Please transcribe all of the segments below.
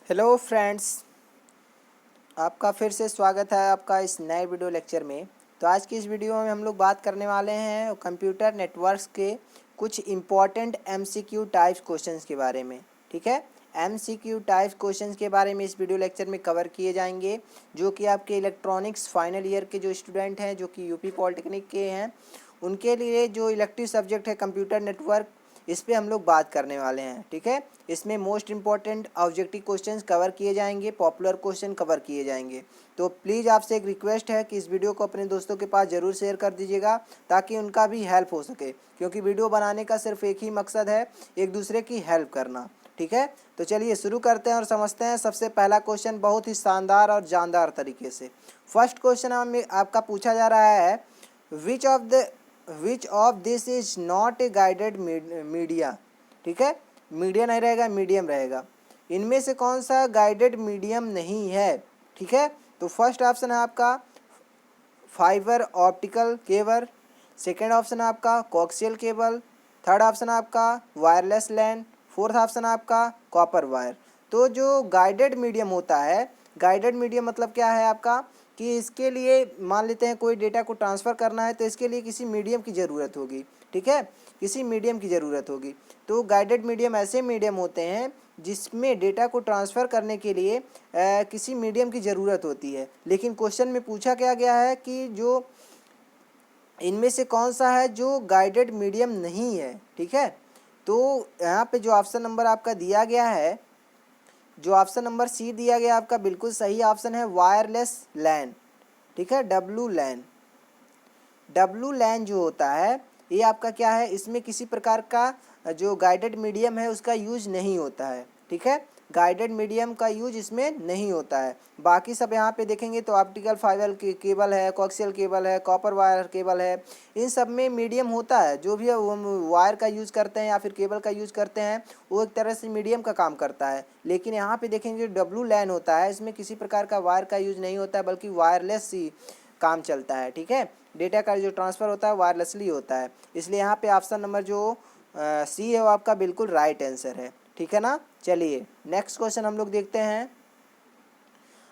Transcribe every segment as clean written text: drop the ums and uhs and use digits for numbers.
Hello friends, आपका फिर से स्वागत है आपका इस नए वीडियो लेक्चर में। तो आज की इस वीडियो में हम लोग बात करने वाले हैं कंप्यूटर नेटवर्क्स के कुछ इम्पॉर्टेंट एमसीक्यू टाइप्स क्वेश्चंस के बारे में। ठीक है, एमसीक्यू टाइप्स क्वेश्चंस के बारे में इस वीडियो लेक्चर में कवर किए जाएंगे, जो कि आपके इलेक्ट्रॉनिक्स फाइनल ईयर के जो स्टूडेंट हैं, जो कि यूपी पॉलिटेक्निक के हैं, उनके लिए जो इलेक्टिव सब्जेक्ट है कंप्यूटर नेटवर्क, इस पे हम लोग बात करने वाले हैं। ठीक है, इसमें most important objective questions cover किए जाएंगे, पॉपुलर क्वेश्चन कवर किए जाएंगे। तो प्लीज़ आपसे एक रिक्वेस्ट है कि इस वीडियो को अपने दोस्तों के पास ज़रूर शेयर कर दीजिएगा, ताकि उनका भी हेल्प हो सके, क्योंकि वीडियो बनाने का सिर्फ एक ही मकसद है, एक दूसरे की हेल्प करना। ठीक है, तो चलिए शुरू करते हैं और समझते हैं। सबसे पहला क्वेश्चन बहुत ही शानदार और जानदार तरीके से। फर्स्ट क्वेश्चन आपका पूछा जा रहा है, which of this is not a guided media. ठीक है, मीडिया नहीं रहेगा, मीडियम रहेगा। इनमें से कौन सा गाइडेड मीडियम नहीं है? ठीक है, तो फर्स्ट ऑप्शन है आपका fibre optical cable, second option है आपका कोक्सियल केबल, थर्ड ऑप्शन है आपका वायरलेस लैन, फोर्थ ऑप्शन है आपका कॉपर वायर। तो जो गाइडेड मीडियम होता है, गाइडेड मीडियम मतलब क्या है आपका कि इसके लिए मान लेते हैं कोई डेटा को ट्रांसफ़र करना है, तो इसके लिए किसी मीडियम की ज़रूरत होगी। ठीक है, किसी मीडियम की ज़रूरत होगी। तो गाइडेड मीडियम ऐसे मीडियम होते हैं जिसमें डेटा को ट्रांसफ़र करने के लिए किसी मीडियम की ज़रूरत होती है। लेकिन क्वेश्चन में पूछा क्या गया है कि जो इनमें से कौन सा है जो गाइडेड मीडियम नहीं है। ठीक है, तो यहाँ पे जो ऑप्शन नंबर आपका दिया गया है, जो ऑप्शन नंबर सी दिया गया आपका, बिल्कुल सही ऑप्शन है वायरलेस लैन। ठीक है, डब्लू लैन जो होता है, ये आपका क्या है, इसमें किसी प्रकार का जो गाइडेड मीडियम है उसका यूज नहीं होता है। ठीक है, गाइडेड मीडियम का यूज इसमें नहीं होता है। बाकी सब यहाँ पे देखेंगे तो ऑप्टिकल फाइबर केबल है, कोक्सियल केबल है, कॉपर वायर केबल है, इन सब में मीडियम होता है। जो भी वायर का यूज़ करते हैं या फिर केबल का यूज़ करते हैं, वो एक तरह से मीडियम का काम करता है। लेकिन यहाँ पे देखेंगे डब्लू लैन होता है, इसमें किसी प्रकार का वायर का यूज नहीं होता है, बल्कि वायरलेस ही काम चलता है। ठीक है, डेटा का जो ट्रांसफ़र होता है वायरलेसली होता है। इसलिए यहाँ पे ऑप्शन नंबर जो सी है वो आपका बिल्कुल राइट आंसर है। ठीक है ना। चलिए नेक्स्ट क्वेश्चन हम लोग देखते हैं।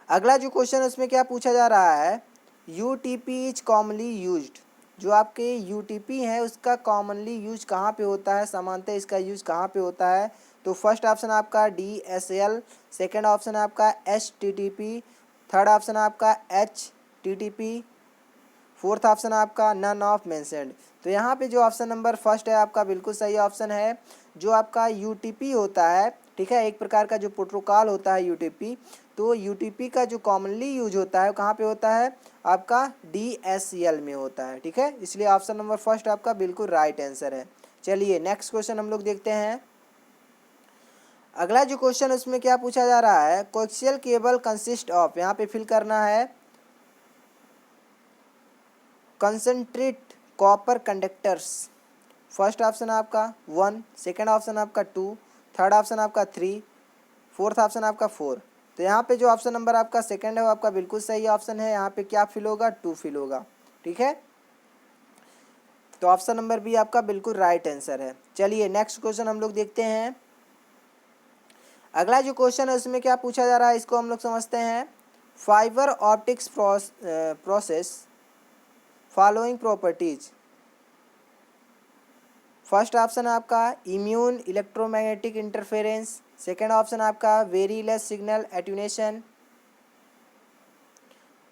अगला जो क्वेश्चन उसमें क्या पूछा जा रहा है, U T P is commonly used. जो आपके यू टी पी है उसका कॉमनली यूज कहाँ पे होता है, सामान्यतः इसका यूज कहाँ पे होता है? तो फर्स्ट ऑप्शन आपका D S L, second option आपका H T T P, third option आपका H T T P, fourth option आपका नन ऑफ मेंशन्ड। तो यहाँ पे जो ऑप्शन नंबर फर्स्ट है आपका बिल्कुल सही ऑप्शन है। जो आपका यूटीपी होता है, ठीक है, एक प्रकार का जो प्रोटोकॉल होता है यूटीपी, तो यूटीपी का जो कॉमनली यूज होता है कहाँ पे होता है? आपका डीएसएल में होता है। ठीक है, इसलिए ऑप्शन नंबर फर्स्ट आपका बिल्कुल राइट आंसर है। चलिए नेक्स्ट क्वेश्चन हम लोग देखते हैं। अगला जो क्वेश्चन उसमें क्या पूछा जा रहा है, कोएक्सियल केबल कंसिस्ट ऑफ, यहाँ पे फिल करना है concentrate copper conductors. First option आपका 1, सेकेंड ऑप्शन आपका 2, थर्ड ऑप्शन आपका 3, फोर्थ ऑप्शन आपका 4। तो यहाँ पे जो ऑप्शन नंबर आपका सेकेंड है वो आपका बिल्कुल सही ऑप्शन है। यहाँ पे क्या फिल होगा? 2 फिल होगा। ठीक है, तो ऑप्शन नंबर बी आपका बिल्कुल राइट आंसर है। चलिए नेक्स्ट क्वेश्चन हम लोग देखते हैं। अगला जो क्वेश्चन है उसमें क्या पूछा जा रहा है, इसको हम लोग समझते हैं। Fibre optics process following properties. First option है आपका immune electromagnetic interference, second option आपका very less signal attenuation,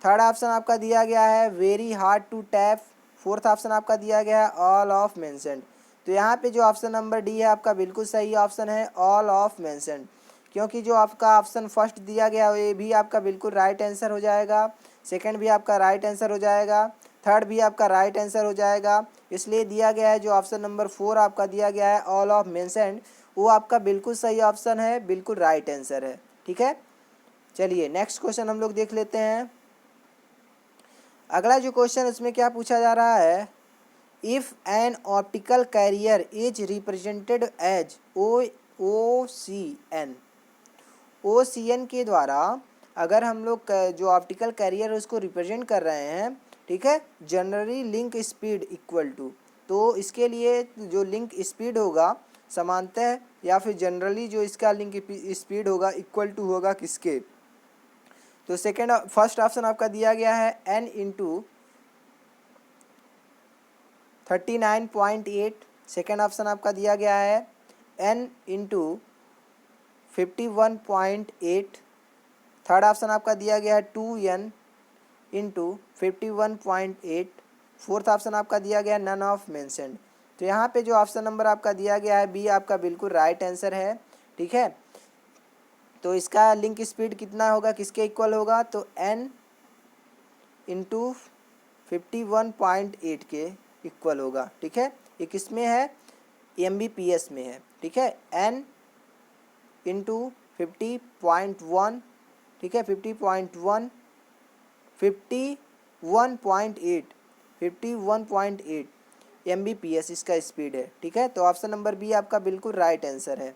third option आपका दिया गया है very hard to tap, fourth option आपका दिया गया है ऑल ऑफ मेंशन्ड। तो यहाँ पे जो ऑप्शन नंबर डी है आपका बिल्कुल सही ऑप्शन है, ऑल ऑफ मेंशन्ड। क्योंकि जो आपका ऑप्शन फर्स्ट दिया गया ये भी आपका बिल्कुल राइट आंसर हो जाएगा, सेकंड भी आपका राइट आंसर हो जाएगा, थर्ड भी आपका राइट आंसर हो जाएगा। इसलिए दिया गया है जो ऑप्शन नंबर 4 आपका दिया गया है ऑल ऑफ मेंशन्ड, वो आपका बिल्कुल सही ऑप्शन है, बिल्कुल राइट आंसर है। ठीक है, चलिए नेक्स्ट क्वेश्चन हम लोग देख लेते हैं। अगला जो क्वेश्चन उसमें क्या पूछा जा रहा है, if an optical carrier is represented as O C N के द्वारा अगर हम लोग जो ऑप्टिकल कैरियर उसको रिप्रेजेंट कर रहे हैं, ठीक है, generally link speed equal to, तो इसके लिए जो लिंक स्पीड होगा, समानतः या फिर जनरली जो इसका लिंक स्पीड होगा इक्वल टू होगा किसके। तो फर्स्ट ऑप्शन आपका दिया गया है n इंटू 39.8। सेकेंड ऑप्शन आपका दिया गया है n इंटू 51.8। थर्ड ऑप्शन आपका दिया गया है 2n इंटू 51.8। फोर्थ ऑप्शन आपका दिया गया है नन ऑफ मेंशन्ड। तो यहाँ पे जो ऑप्शन नंबर आपका दिया गया है बी आपका बिल्कुल राइट आंसर है। ठीक है, तो इसका लिंक स्पीड कितना होगा, किसके इक्वल होगा, तो n इंटू 51.8 के इक्वल होगा। ठीक है, ये किस में है, Mbps में है। ठीक है, n इंटू 50.1। ठीक है, 51.8 Mbps इसका स्पीड है। ठीक है, तो ऑप्शन नंबर बी आपका बिल्कुल राइट आंसर है।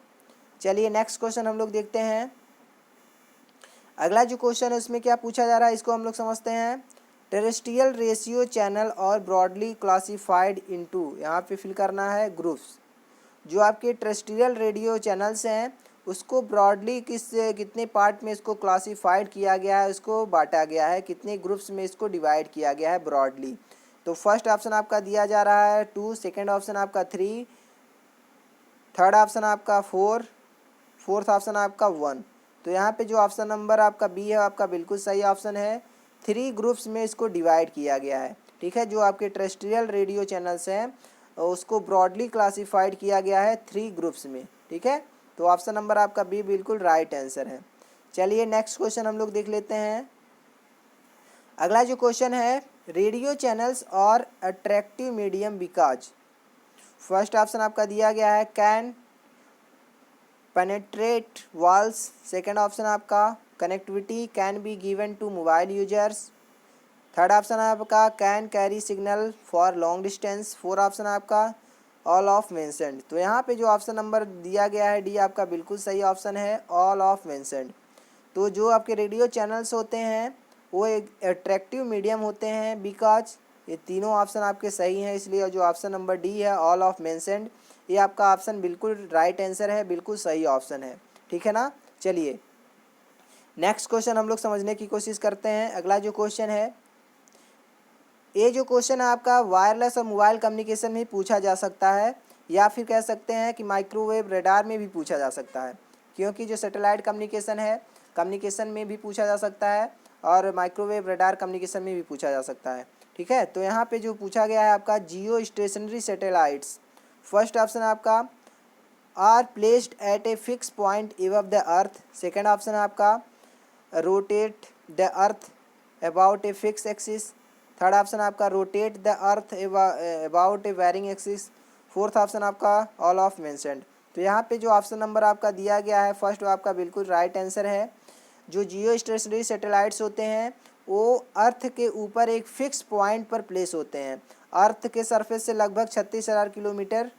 चलिए नेक्स्ट क्वेश्चन हम लोग देखते हैं। अगला जो क्वेश्चन है उसमें क्या पूछा जा रहा है, इसको हम लोग समझते हैं। टेरेस्ट्रियल रेशियो चैनल और ब्रॉडली क्लासिफाइड इनटू, यहाँ पे फिल करना है ग्रुप्स। जो आपके टेरेस्ट्रियल रेडियो चैनल्स हैं उसको ब्रॉडली कितने पार्ट में इसको क्लासिफाइड किया गया है, उसको बांटा गया है, कितने ग्रुप्स में इसको डिवाइड किया गया है ब्रॉडली। तो फर्स्ट ऑप्शन आपका दिया जा रहा है 2, सेकेंड ऑप्शन आपका 3, थर्ड ऑप्शन आपका 4, फोर्थ ऑप्शन आपका 1। तो यहाँ पे जो ऑप्शन नंबर आपका बी है आपका बिल्कुल सही ऑप्शन है। 3 ग्रुप्स में इसको डिवाइड किया गया है। ठीक है, जो आपके टेरेस्ट्रियल रेडियो चैनल्स हैं उसको ब्रॉडली क्लासिफाइड किया गया है 3 ग्रुप्स में। ठीक है, तो ऑप्शन नंबर आपका बी बिल्कुल राइट आंसर है। चलिए नेक्स्ट क्वेश्चन हम लोग देख लेते हैं। अगला जो क्वेश्चन है, रेडियो चैनल्स और attractive medium because. First option आपका दिया गया है can penetrate walls. Second option आपका connectivity can be given to mobile users. Third option आपका can carry signal for long distance. Four option आपका ऑल ऑफ मेंशन्ड। तो यहाँ पे जो ऑप्शन नंबर दिया गया है डी आपका बिल्कुल सही ऑप्शन है, ऑल ऑफ मेंशन्ड। तो जो आपके रेडियो चैनल्स होते हैं वो एक अट्रैक्टिव मीडियम होते हैं बिकॉज। ये तीनों ऑप्शन आपके सही हैं, इसलिए जो ऑप्शन नंबर डी है ऑल ऑफ मेंशन्ड ये आपका ऑप्शन बिल्कुल राइट आंसर है, बिल्कुल सही ऑप्शन है। ठीक है ना। चलिए नेक्स्ट क्वेश्चन हम लोग समझने की कोशिश करते हैं। अगला जो क्वेश्चन है, ये जो क्वेश्चन है आपका वायरलेस और मोबाइल कम्युनिकेशन में पूछा जा सकता है, या फिर कह सकते हैं कि माइक्रोवेव रडार में भी पूछा जा सकता है। क्योंकि जो सैटेलाइट कम्युनिकेशन है, कम्युनिकेशन में भी पूछा जा सकता है और माइक्रोवेव रडार कम्युनिकेशन में भी पूछा जा सकता है। ठीक है, तो यहाँ पे जो पूछा गया है आपका geo stationary satellites. First option आपका are placed at a fix point above the earth. Second option आपका rotate the earth about a fix axis. Third option आपका rotate the earth about a varying axis. Fourth option आपका all of mentioned. तो यहाँ पे जो option number आपका दिया गया है फर्स्ट वो आपका बिल्कुल राइट आंसर है। जो जियो स्टेशनरी सैटेलाइट्स होते हैं वो अर्थ के ऊपर एक फिक्स पॉइंट पर प्लेस होते हैं। अर्थ के सरफेस से लगभग 36,000 किलोमीटर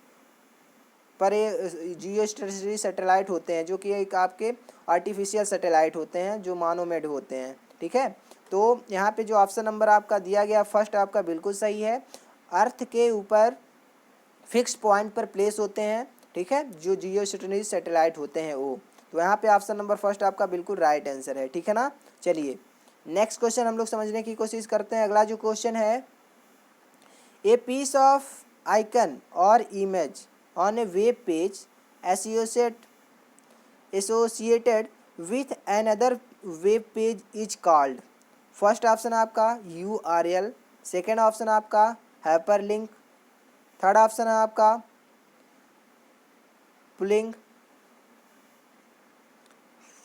पर ये जियो स्टेशनरी सैटेलाइट होते हैं, जो कि एक आपके आर्टिफिशियल सैटेलाइट होते हैं जो मानोमेड होते हैं। ठीक है, तो यहाँ पे जो ऑप्शन नंबर आपका दिया गया फर्स्ट आपका बिल्कुल सही है। अर्थ के ऊपर फिक्स पॉइंट पर प्लेस होते हैं। ठीक है, जो जियो स्टेशनरी सैटेलाइट होते हैं वो। तो यहाँ पे ऑप्शन नंबर फर्स्ट आपका बिल्कुल राइट आंसर है। ठीक है ना। चलिए नेक्स्ट क्वेश्चन हम लोग समझने की कोशिश करते हैं। अगला जो क्वेश्चन है, ए पीस ऑफ आइकन और image on A web page associated with another web page is called। First option आपका URL, सेकेंड ऑप्शन आपका हाइपरलिंक, थर्ड ऑप्शन है आपका पुलिंग,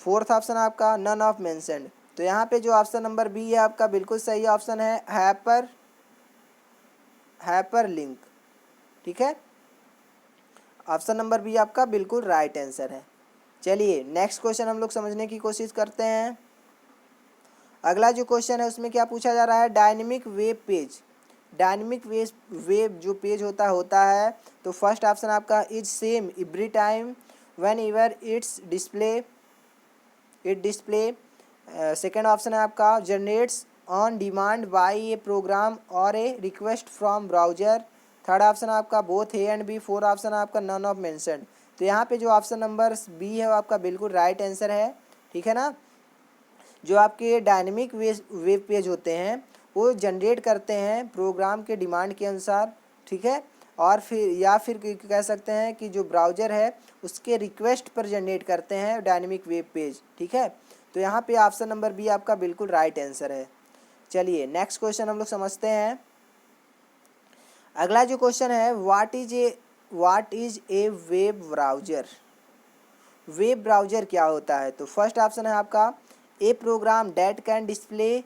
फोर्थ ऑप्शन आपका नन ऑफ मेंशन्ड। तो यहाँ पे जो ऑप्शन नंबर बी है आपका बिल्कुल सही ऑप्शन है, हाइपरलिंक। ठीक है, ऑप्शन नंबर बी आपका बिल्कुल राइट आंसर है। चलिए नेक्स्ट क्वेश्चन हम लोग समझने की कोशिश करते हैं। अगला जो क्वेश्चन है उसमें क्या पूछा जा रहा है, dynamic web page. Dynamic web जो पेज होता है तो फर्स्ट ऑप्शन आपका is same every time whenever it display. Second option है आपका generates on demand by a program और a request from browser. Third option आपका both A and B. Four option आपका none of mentioned. तो यहाँ पे जो option number B है वो आपका बिल्कुल राइट आंसर है, ठीक है ना। जो आपके डायनेमिक वेब पेज होते हैं वो जनरेट करते हैं प्रोग्राम के डिमांड के अनुसार, ठीक है, और फिर या फिर कह सकते हैं कि जो ब्राउज़र है उसके रिक्वेस्ट पर जनरेट करते हैं डायनेमिक वेब पेज, ठीक है। तो यहाँ पे ऑप्शन नंबर बी आपका बिल्कुल राइट आंसर है। चलिए नेक्स्ट क्वेश्चन हम लोग समझते हैं। अगला जो क्वेश्चन है, what is a web browser. Web browser क्या होता है? तो फर्स्ट ऑप्शन है आपका a program that can display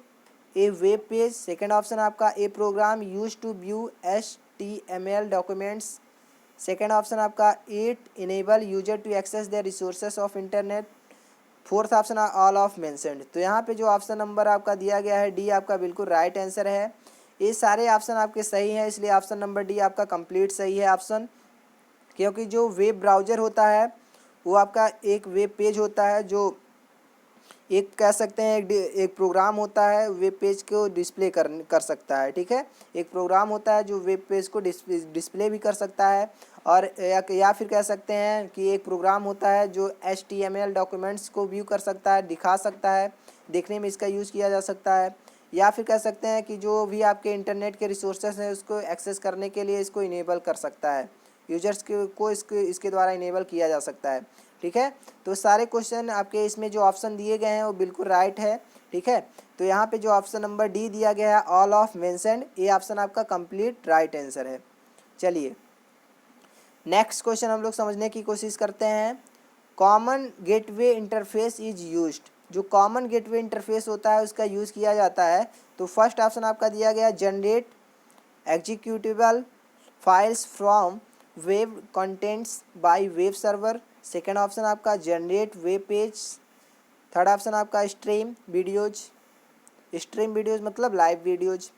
a web page. Second option है आपका a program use to view HTML documents. Second option आपका it enable user to access the resources of internet. Fourth option है all of mentioned. तो यहाँ पे जो option number आपका दिया गया है डी आपका बिल्कुल राइट आंसर है। ये सारे ऑप्शन आपके सही हैं, इसलिए ऑप्शन नंबर डी आपका कंप्लीट सही है ऑप्शन। क्योंकि जो वेब ब्राउज़र होता है वो आपका एक वेब पेज होता है, जो एक कह सकते हैं एक प्रोग्राम होता है वेब पेज को डिस्प्ले कर सकता है, ठीक है। एक प्रोग्राम होता है जो वेब पेज को डिस्प्ले भी कर सकता है, और या फिर कह सकते हैं कि एक प्रोग्राम होता है जो HTML डॉक्यूमेंट्स को व्यू कर सकता है, दिखा सकता है, देखने में इसका यूज़ किया जा सकता है। या फिर कह सकते हैं कि जो भी आपके इंटरनेट के रिसोर्सेज हैं उसको एक्सेस करने के लिए इसको इनेबल कर सकता है, यूजर्स को इसके द्वारा इनेबल किया जा सकता है, ठीक है। तो सारे क्वेश्चन आपके इसमें जो ऑप्शन दिए गए हैं वो बिल्कुल राइट है, ठीक है। तो यहाँ पे जो ऑप्शन नंबर डी दिया गया है ऑल ऑफ मेंशन्ड, ये ऑप्शन आपका कंप्लीट राइट आंसर है। चलिए नेक्स्ट क्वेश्चन हम लोग समझने की कोशिश करते हैं। Common gateway interface is used. जो कॉमन गेटवे इंटरफेस होता है उसका यूज़ किया जाता है। तो फर्स्ट ऑप्शन आपका दिया गया generate executable files from web contents by web server. Second option आपका generate web page. Third option आपका स्ट्रीम वीडियोज मतलब लाइव वीडियोज।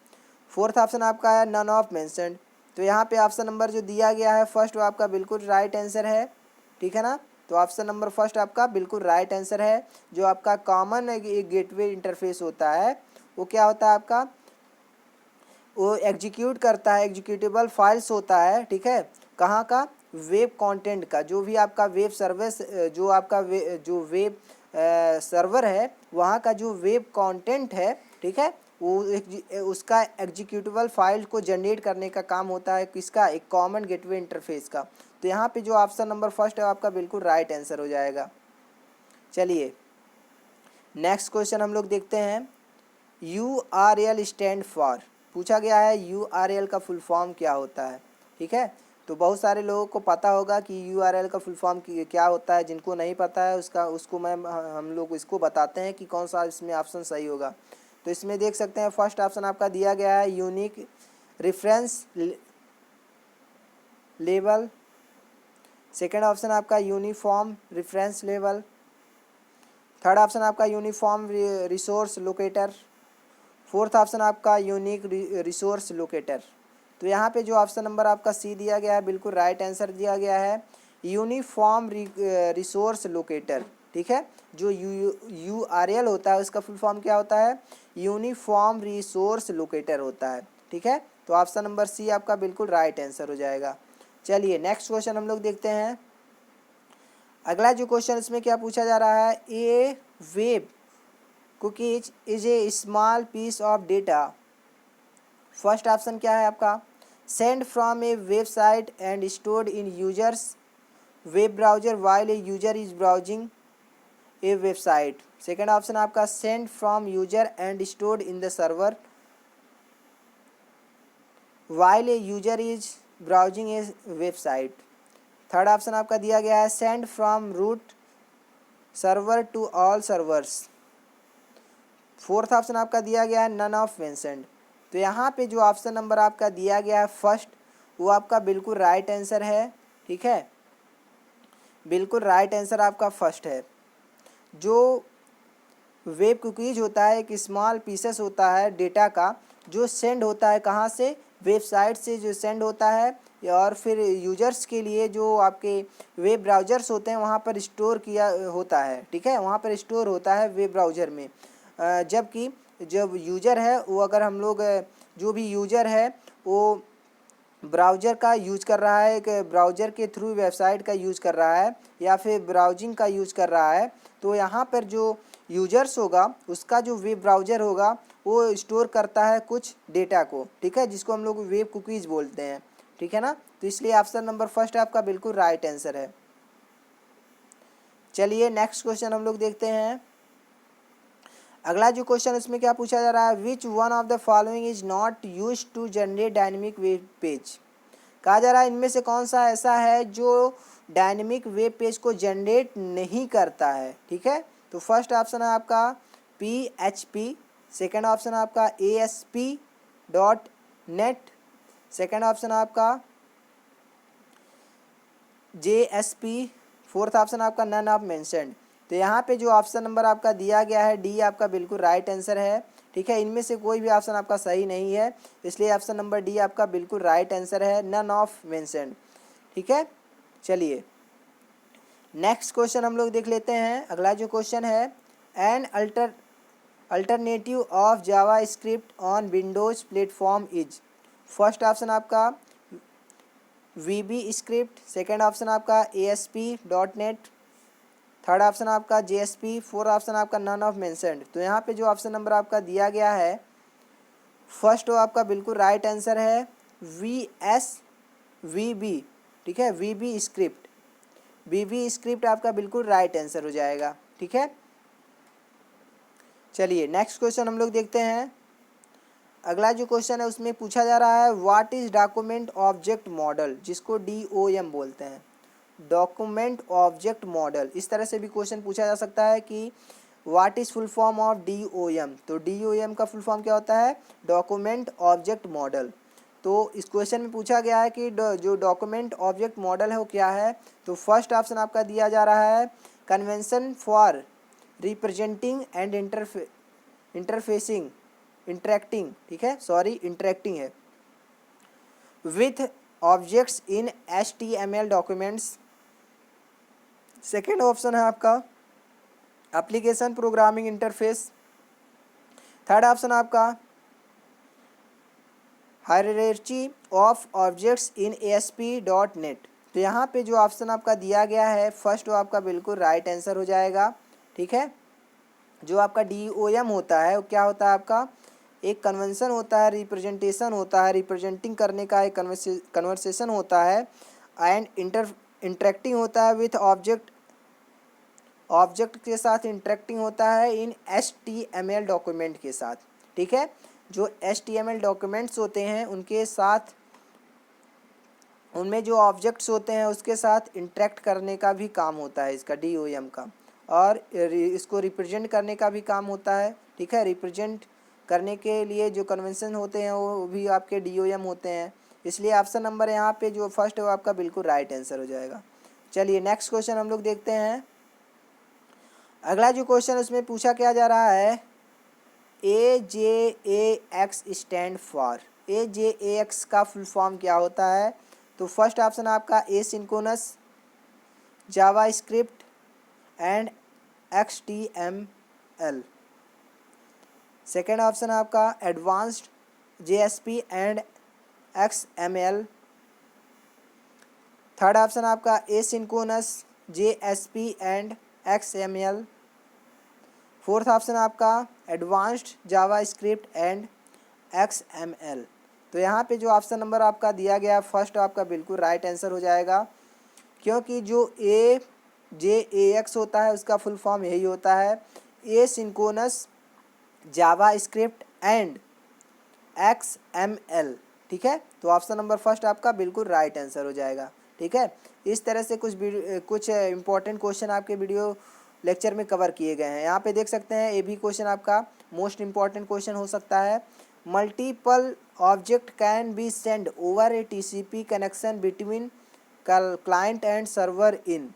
फोर्थ ऑप्शन आपका है नन ऑफ मेंशन्ड। तो यहाँ पे ऑप्शन नंबर जो दिया गया है फर्स्ट वो आपका बिल्कुल राइट आंसर है, ठीक है ना। तो ऑप्शन नंबर फर्स्ट आपका बिल्कुल राइट आंसर है। जो आपका कॉमन एक गेटवे इंटरफेस होता है वो क्या होता है आपका, वो एग्जीक्यूट करता है एग्जीक्यूटेबल फाइल्स होता है, ठीक है। कहाँ का, वेब कंटेंट का। जो भी आपका वेब सर्विस जो आपका जो वेब सर्वर है वहाँ का जो वेब कंटेंट है, ठीक है, वो उसका एग्जीक्यूटेबल फाइल को जनरेट करने का काम होता है किसका, एक कॉमन गेटवे इंटरफेस का। तो यहाँ पे जो ऑप्शन नंबर फर्स्ट है आपका बिल्कुल राइट आंसर हो जाएगा। चलिए नेक्स्ट क्वेश्चन हम लोग देखते हैं। URL stand for. पूछा गया है URL का फुल फॉर्म क्या होता है, ठीक है। तो बहुत सारे लोगों को पता होगा कि URL का फुल फॉर्म क्या होता है। जिनको नहीं पता है उसको हम लोग इसको बताते हैं कि कौन सा इसमें ऑप्शन सही होगा। तो इसमें देख सकते हैं फर्स्ट ऑप्शन आपका दिया गया है unique reference level. Second option आपका uniform reference level. Third option आपका uniform resource locator. Fourth option आपका यूनिक रिसोर्स लोकेटर। तो यहाँ पे जो ऑप्शन नंबर आपका सी दिया गया है बिल्कुल राइट आंसर दिया गया है यूनिफॉर्म रिसोर्स लोकेटर, ठीक है। जो URL होता है उसका फुल फॉर्म क्या होता है, यूनिफॉर्म रिसोर्स लोकेटर होता है, ठीक है। तो ऑप्शन नंबर सी आपका बिल्कुल राइट आंसर हो जाएगा। चलिए नेक्स्ट क्वेश्चन हम लोग देखते हैं। अगला जो क्वेश्चन इसमें क्या पूछा जा रहा है, a web cookies is a small piece of data. First option क्या है आपका, send from a website and stored in users web browser while a user is browsing a website. Second option आपका send from user and stored in the server while a user is browsing a website. Third option आपका दिया गया है send from root server to all servers. Fourth option आपका दिया गया है none of mentioned. तो यहाँ पे जो ऑप्शन नंबर आपका दिया गया है फर्स्ट वो आपका बिल्कुल राइट आंसर है, ठीक है। बिल्कुल राइट आंसर आपका फर्स्ट है। जो वेब कुकीज होता है एक स्मॉल पीसेस होता है डेटा का जो सेंड होता है कहाँ से, वेबसाइट से जो सेंड होता है, और फिर यूजर्स के लिए जो आपके वेब ब्राउज़र्स होते हैं वहाँ पर स्टोर किया होता है, ठीक है, वहाँ पर स्टोर होता है वेब ब्राउज़र में। जबकि जब यूज़र है वो अगर हम लोग जो भी यूज़र है वो ब्राउज़र का यूज़ कर रहा है, कि ब्राउज़र के थ्रू वेबसाइट का यूज़ कर रहा है या फिर ब्राउजिंग का यूज़ कर रहा है, तो यहाँ पर जो यूजर्स होगा उसका जो वेब ब्राउज़र होगा वो स्टोर करता है कुछ डेटा को, ठीक है, जिसको हम लोग वेब कुकीज़ बोलते हैं, ठीक है ना। तो इसलिए ऑप्शन नंबर फर्स्ट आपका बिल्कुल राइट आंसर है। चलिए नेक्स्ट क्वेश्चन हम लोग देखते हैं। अगला जो क्वेश्चन इसमें क्या पूछा जा रहा है, which one of the following is not use to generate dynamic web page. कहा जा रहा है इनमें से कौन सा ऐसा है जो डायनेमिक वेब पेज को जनरेट नहीं करता है, ठीक है। तो फर्स्ट ऑप्शन है आपका PHP, सेकेंड ऑप्शन है आपका ASP.NET, सेकेंड ऑप्शन है आपका JSP, फोर्थ ऑप्शन आपका नन ऑफ मेंशन्ड। तो यहाँ पे जो ऑप्शन नंबर आपका दिया गया है डी आपका बिल्कुल राइट आंसर है, ठीक है। इनमें से कोई भी ऑप्शन आपका सही नहीं है, इसलिए ऑप्शन नंबर डी आपका बिल्कुल राइट आंसर है, नन ऑफ मेंशन्ड, ठीक है। चलिए नेक्स्ट क्वेश्चन हम लोग देख लेते हैं। अगला जो क्वेश्चन है, an alternative of Java script on Windows platform is. First option आपका VB स्क्रिप्ट, सेकेंड ऑप्शन आपका ASP.NET, थर्ड ऑप्शन आपका JSP, फोर्थ ऑप्शन आपका नन ऑफ मेंशन्ड। तो यहाँ पे जो ऑप्शन नंबर आपका दिया गया है फर्स्ट वो आपका बिल्कुल राइट आंसर है VB, ठीक है, VB स्क्रिप्ट, VB स्क्रिप्ट आपका बिल्कुल राइट आंसर हो जाएगा, ठीक है। चलिए नेक्स्ट क्वेश्चन हम लोग देखते हैं। अगला जो क्वेश्चन है उसमें पूछा जा रहा है what is document object model, जिसको DOM बोलते हैं, डॉक्यूमेंट ऑब्जेक्ट मॉडल। इस तरह से भी क्वेश्चन पूछा जा सकता है कि what is full form of DOM। तो DOM का फुल फॉर्म क्या होता है, डॉक्यूमेंट ऑब्जेक्ट मॉडल। तो इस क्वेश्चन में पूछा गया है कि जो डॉक्यूमेंट ऑब्जेक्ट मॉडल है वो क्या है। तो फर्स्ट ऑप्शन आपका दिया जा रहा है convention for representing and interfacing interacting, ठीक है, सॉरी इंटरेक्टिंग है with objects in HTML documents. Second option है आपका application programming interface, third option आपका hierarchy of objects in ASP.NET। तो यहाँ पे जो ऑप्शन आपका दिया गया है फर्स्ट वो आपका बिल्कुल राइट आंसर हो जाएगा, ठीक है। जो आपका DOM होता है वो क्या होता है आपका, एक कन्वेंशन होता है, रिप्रेजेंटेशन होता है, रिप्रेजेंटिंग करने का एक कन्वर्सेशन होता है, एंड इंटरेक्टिंग होता है विथ ऑब्जेक्ट के साथ इंटरेक्टिंग होता है इन HTML डॉक्यूमेंट के साथ, ठीक है। जो HTML डॉक्यूमेंट्स होते हैं उनके साथ, उनमें जो ऑब्जेक्ट्स होते हैं उसके साथ इंटरेक्ट करने का भी काम होता है इसका DOM का, और इसको रिप्रेजेंट करने का भी काम होता है, ठीक है। रिप्रेजेंट करने के लिए जो कन्वेंशन होते हैं वो भी आपके DOM होते हैं, इसलिए ऑप्शन नंबर यहाँ पे जो फर्स्ट है वो आपका बिल्कुल राइट आंसर हो जाएगा। चलिए नेक्स्ट क्वेश्चन हम लोग देखते हैं। अगला जो क्वेश्चन उसमें पूछा क्या जा रहा है, AJAX स्टैंड फॉर, AJAX का फुल फॉर्म क्या होता है। तो फर्स्ट ऑप्शन आपका asynchronous JavaScript and XML, second option आपका advanced JSP and XML, third option आपका asynchronous JSP and XML, fourth option आपका advanced JavaScript and XML। तो यहाँ पे जो ऑप्शन नंबर आपका दिया गया फर्स्ट आपका बिल्कुल राइट आंसर हो जाएगा, क्योंकि जो AJAX होता है उसका फुल फॉर्म यही होता है asynchronous JavaScript and XML, ठीक है। तो ऑप्शन नंबर फर्स्ट आपका बिल्कुल राइट आंसर हो जाएगा, ठीक है। इस तरह से कुछ इंपॉर्टेंट क्वेश्चन आपके वीडियो लेक्चर में कवर किए गए हैं। यहाँ पे देख सकते हैं ये भी क्वेश्चन आपका मोस्ट इम्पॉर्टेंट क्वेश्चन हो सकता है, multiple object can be send over A TCP connection between client and server इन।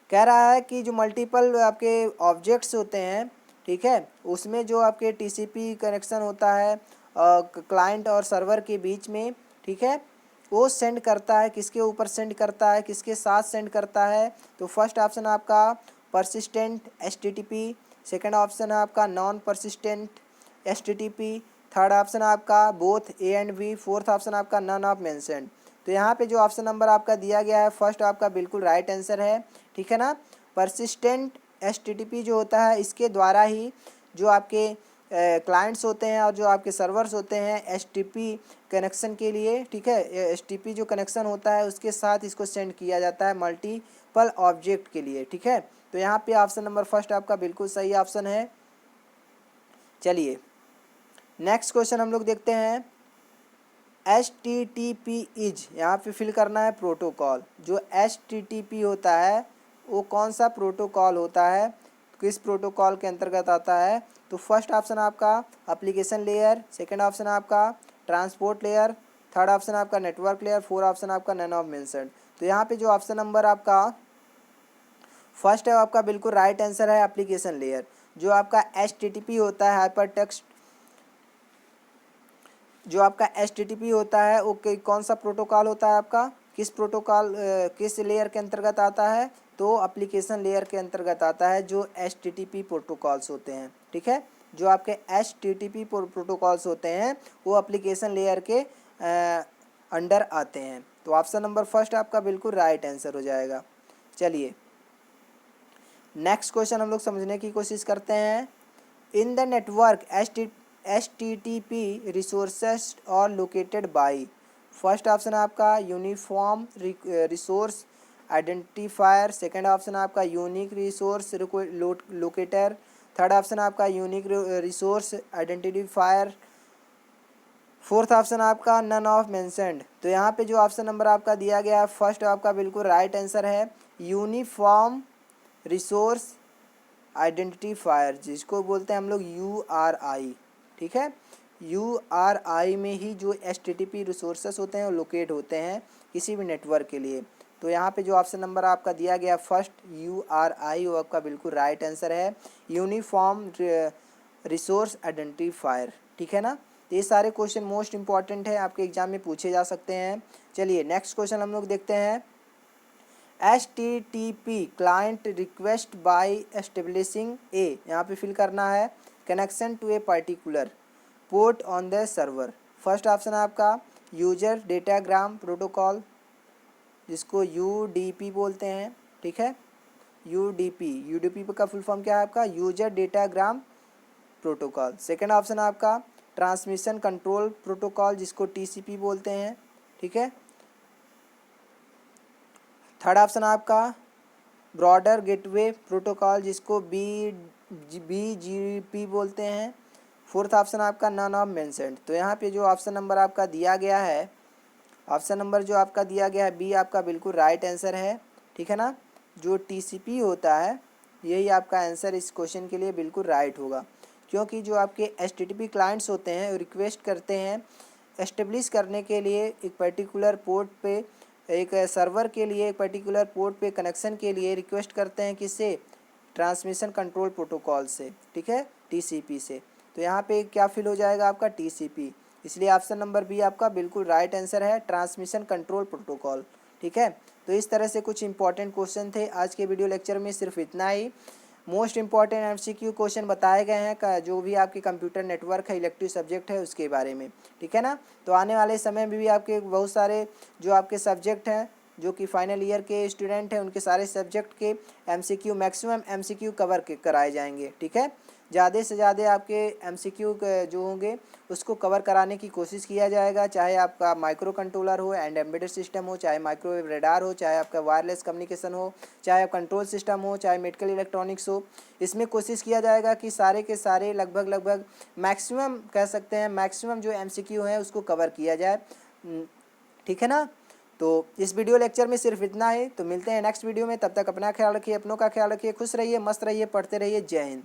कह रहा है कि जो मल्टीपल आपके ऑब्जेक्ट्स होते हैं, ठीक है, उसमें जो आपके TCP कनेक्शन होता है क्लाइंट और सर्वर के बीच में, ठीक है, वो सेंड करता है, किसके ऊपर सेंड करता है, किसके साथ सेंड करता है। तो फर्स्ट ऑप्शन आपका परसिस्टेंट HTTP, सेकेंड ऑप्शन है आपका non persistent HTTP, third option आपका both A and B, fourth option आपका नन ऑफ मेंशन्ड। तो यहाँ पे जो ऑप्शन नंबर आपका दिया गया है फर्स्ट आपका बिल्कुल राइट आंसर है, ठीक है ना। परसिस्टेंट एचटीटीपी जो होता है इसके द्वारा ही जो आपके क्लाइंट्स होते हैं और जो आपके सर्वर्स होते हैं एचटीटीपी कनेक्शन के लिए, ठीक है, एचटीटीपी जो कनेक्शन होता है उसके साथ इसको सेंड किया जाता है मल्टीपल ऑब्जेक्ट के लिए, ठीक है। तो यहाँ पे ऑप्शन नंबर फर्स्ट आपका बिल्कुल सही ऑप्शन है। चलिए नेक्स्ट क्वेश्चन हम लोग देखते हैं। H T T P is, यहाँ पे फिल करना है प्रोटोकॉल। जो एच टी टी पी होता है वो कौन सा प्रोटोकॉल होता है, किस प्रोटोकॉल के अंतर्गत आता है। तो फर्स्ट ऑप्शन आपका एप्लीकेशन लेयर, सेकंड ऑप्शन आपका ट्रांसपोर्ट लेयर, थर्ड ऑप्शन आपका नेटवर्क लेयर, फोर्थ ऑप्शन आपका नन ऑफ मेंशन्ड। तो यहाँ पे जो ऑप्शन नंबर आपका फर्स्ट है आपका बिल्कुल राइट आंसर है एप्लीकेशन लेयर। जो आपका एच टी टी पी होता है हाइपर टेक्स्ट, जो आपका एच होता है वो कौन सा प्रोटोकॉल होता है आपका, किस प्रोटोकॉल किस लेयर के अंतर्गत आता है। तो एप्लीकेशन लेयर के अंतर्गत आता है जो एच प्रोटोकॉल्स होते हैं, ठीक है। जो आपके एच प्रोटोकॉल्स होते हैं वो एप्लीकेशन लेयर के अंडर आते हैं। तो ऑप्शन नंबर फर्स्ट आपका बिल्कुल राइट आंसर हो जाएगा। चलिए नेक्स्ट क्वेश्चन हम लोग समझने की कोशिश करते हैं। In the network HTTP resources are located by, first option आपका uniform resource identifier, second option आपका unique resource locator, third option आपका unique resource identifier, fourth option आपका नन ऑफ मेंशन्ड। तो यहाँ पे जो ऑप्शन नंबर आपका दिया गया है फर्स्ट आपका बिल्कुल राइट आंसर है यूनिफॉर्म रिसोर्स आइडेंटिफायर, जिसको बोलते हैं हम लोग URI, ठीक है। URI में ही जो HTTP रिसोर्सेस होते हैं वो लोकेट होते हैं किसी भी नेटवर्क के लिए। तो यहाँ पे जो ऑप्शन नंबर आपका दिया गया फर्स्ट URI वो आपका बिल्कुल राइट आंसर है, यूनिफॉर्म रिसोर्स आइडेंटिफायर, ठीक है ना। तो ये सारे क्वेश्चन मोस्ट इंपॉर्टेंट है, आपके एग्जाम में पूछे जा सकते हैं। चलिए नेक्स्ट क्वेश्चन हम लोग देखते हैं। HTTP client request by establishing a, यहाँ पे फिल करना है connection to a particular port on the server. First option आपका यूजर डेटाग्राम प्रोटोकॉल, जिसको UDP बोलते हैं, ठीक है। UDP का फुल फॉर्म क्या है आपका, user datagram protocol. Second option आपका ट्रांसमिशन कंट्रोल प्रोटोकॉल, जिसको TCP बोलते हैं, ठीक है। थर्ड ऑप्शन आपका ब्रॉडर गेटवे प्रोटोकॉल, जिसको BGP बोलते हैं। फोर्थ ऑप्शन आपका नन ऑफ मेंशन्ड। तो यहाँ पे जो ऑप्शन नंबर आपका दिया गया है, ऑप्शन नंबर जो आपका दिया गया है बी आपका बिल्कुल राइट आंसर है, ठीक है ना। जो TCP होता है यही आपका आंसर इस क्वेश्चन के लिए बिल्कुल राइट होगा, क्योंकि जो आपके HTTP क्लाइंट्स होते हैं रिक्वेस्ट करते हैं एस्टेब्लिश करने के लिए एक पर्टिकुलर पोर्ट पे, एक सर्वर के लिए एक पर्टिकुलर पोर्ट पे कनेक्शन के लिए रिक्वेस्ट करते हैं किससे, ट्रांसमिशन कंट्रोल प्रोटोकॉल से, ठीक है, TCP से। तो यहाँ पे क्या फिल हो जाएगा आपका TCP, इसलिए ऑप्शन नंबर बी आपका बिल्कुल राइट आंसर है ट्रांसमिशन कंट्रोल प्रोटोकॉल, ठीक है। तो इस तरह से कुछ इंपॉर्टेंट क्वेश्चन थे आज के वीडियो लेक्चर में, सिर्फ इतना ही। मोस्ट इंपॉर्टेंट MCQ क्वेश्चन बताए गए हैं जो भी आपके कंप्यूटर नेटवर्क है इलेक्टिव सब्जेक्ट है उसके बारे में, ठीक है ना। तो आने वाले समय में भी आपके बहुत सारे जो आपके सब्जेक्ट हैं जो कि फाइनल ईयर के स्टूडेंट हैं उनके सारे सब्जेक्ट के MCQ मैक्सिमम MCQ कवर कराए जाएंगे, ठीक है। ज़्यादा से ज़्यादा आपके MCQ जो होंगे उसको कवर कराने की कोशिश किया जाएगा, चाहे आपका माइक्रो कंट्रोलर हो एंड एम्बेडेड सिस्टम हो, चाहे माइक्रोवेव रेडार हो, चाहे आपका वायरलेस कम्युनिकेशन हो, चाहे कंट्रोल सिस्टम हो, चाहे मेडिकल इलेक्ट्रॉनिक्स हो। इसमें कोशिश किया जाएगा कि सारे के सारे लगभग मैक्सिमम कह सकते हैं मैक्सिमम जो MCQ हैं उसको कवर किया जाए, ठीक है ना। तो इस वीडियो लेक्चर में सिर्फ इतना ही। तो मिलते हैं नेक्स्ट वीडियो में, तब तक अपना ख्याल रखिए, अपनों का ख्याल रखिए, खुश रहिए, मस्त रहिए, पढ़ते रहिए। जय हिंद।